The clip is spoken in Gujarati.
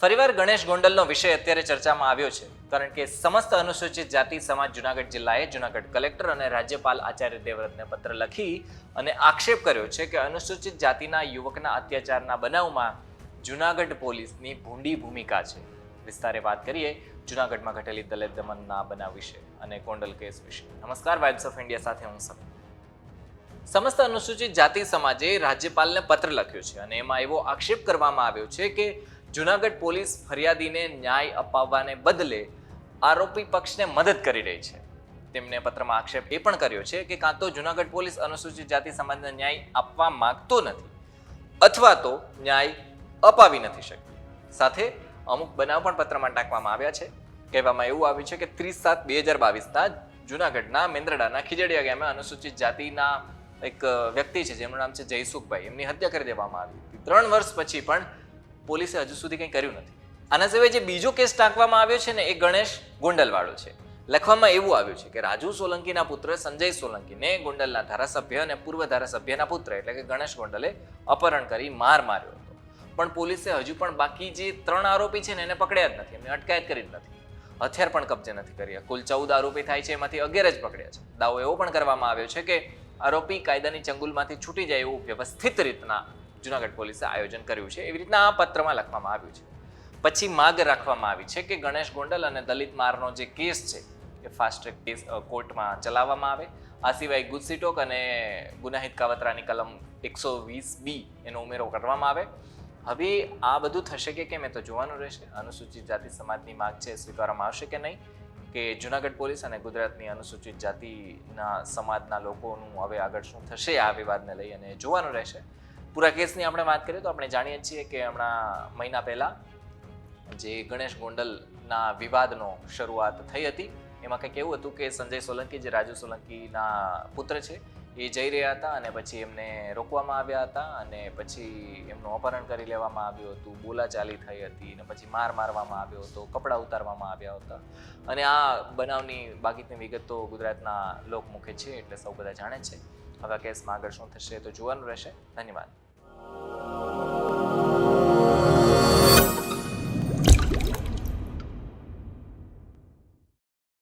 ફરીવાર ગણેશ ગોંડલનો વિષય અત્યારે ચર્ચામાં આવ્યો છે, કારણ કે સમસ્ત અનુસૂચિત જાતિ સમાજ જુનાગઢ જિલ્લાએ જુનાગઢ કલેક્ટર અને રાજ્યપાલ આચાર્ય દેવવ્રતને પત્ર લખી અને આક્ષેપ કર્યો છે કે અનુસૂચિત જાતિના યુવકના અત્યાચારના બનાવમાં જુનાગઢ પોલીસની ભૂંડી ભૂમિકા છે. વિસ્તારે વાત કરીએ જુનાગઢમાં ઘટેલી દલિત દમનના બનાવ વિશે અને ગોંડલ કેસ વિશે. નમસ્કાર, વાઇબ્સ ઓફ ઇન્ડિયા સાથે હું સમ. સમસ્ત અનુસૂચિત જાતિ સમાજે રાજ્યપાલને પત્ર લખ્યો છે અને એમાં એવો આક્ષેપ કરવામાં આવ્યો છે કે જુનાગઢ પોલીસ ફરિયાદીને ન્યાય અપાવવાને બદલે આરોપી પક્ષને મદદ કરી રહી છે. તેમને પત્રમાં આક્ષેપ એ પણ કર્યો છે કે કાં તો જુનાગઢ પોલીસ અનુસૂચિત જાતિ સમાજને ન્યાય આપવા માંગતો નથી અથવા તો ન્યાય અપાવી નથી શકતી. સાથે અમુક બનાવ પણ પત્રમાં ટાંકવામાં આવ્યા છે. કહેવામાં એવું આવ્યું છે કે 30/7/2022ના જુનાગઢના મેંદરડાના ખીજડીયા ગામે અનુસૂચિત જાતિના એક વ્યક્તિ છે જેમનું નામ છે જયસુખભાઈ, એમની હત્યા કરી દેવામાં આવી હતી. 3 વર્ષ પછી પણ પોલીસે હજુ સુધી કંઈ કર્યું નથી. આના સિવાય જે બીજો કેસ ટાંકવામાં આવ્યો છે ને એ ગણેશ ગોંડલવાળો છે. લખવામાં એવું આવ્યું છે કે રાજુ સોલંકીના પુત્ર સંજય સોલંકીને ગોંડલના ધારાસભ્ય અને પૂર્વ ધારાસભ્યના પુત્ર એટલે કે ગણેશ ગોંડલે અપહરણ કરી માર માર્યો હતો. પણ પોલીસે હજુ પણ બાકી જે 3 આરોપી છે ને એને પકડ્યા જ નથી, એમને અટકાયત કરી જ નથી, હથિયાર પણ કબજે નથી કર્યા. કુલ 14 આરોપી થાય છે, એમાંથી 11 જ પકડ્યા છે. દાવો એવો પણ કરવામાં આવ્યો છે કે આરોપી કાયદાની ચંગુલમાંથી છૂટી જાય એવું વ્યવસ્થિત રીતના જુનાગઢ પોલીસે આયોજન કર્યું છે. એવી રીતના આ પત્રમાં લખવામાં આવ્યું છે. પછી માગ રાખવામાં આવી છે કે ગણેશ ગોંડલ અને દલિત મારનો જે કેસ છે એ ફાસ્ટ ટ્રેક કેસ કોર્ટમાં ચલાવવામાં આવે. આ સિવાય ગુજસીટોક અને ગુનાહિત કાવતરાની કલમ 120B એનો ઉમેરો કરવામાં આવે. હવે આ બધું થશે કે કેમ એ તો જોવાનું રહેશે. અનુસૂચિત જાતિ સમાજની માગ છે સ્વીકારવામાં આવશે કે નહીં, કે જુનાગઢ પોલીસ અને ગુજરાતની અનુસૂચિત જાતિના સમાજના લોકોનું હવે આગળ શું થશે આ વિવાદને લઈ અને જોવાનું રહેશે. પૂરા કેસની આપણે વાત કરીએ તો આપણે જાણીએ છીએ કે હમણાં મહિના પહેલા જે ગણેશ ગોંડલના વિવાદનો શરૂઆત થઈ હતી એમાં કંઈક એવું હતું કે સંજય સોલંકી જે રાજુ સોલંકીના પુત્ર છે એ જઈ રહ્યા હતા અને પછી એમને રોકવામાં આવ્યા હતા અને પછી એમનું અપહરણ કરી લેવામાં આવ્યું હતું, બોલાચાલી થઈ હતી અને પછી મારવામાં આવ્યો હતો, કપડાં ઉતારવામાં આવ્યા હતા. અને આ બનાવની બાકીની વિગત તો ગુજરાતના લોકમુખે છે એટલે સૌ બધા જાણે છે. હવે કેસમાં આગળ શું થશે તો જોવાનું રહેશે. ધન્યવાદ.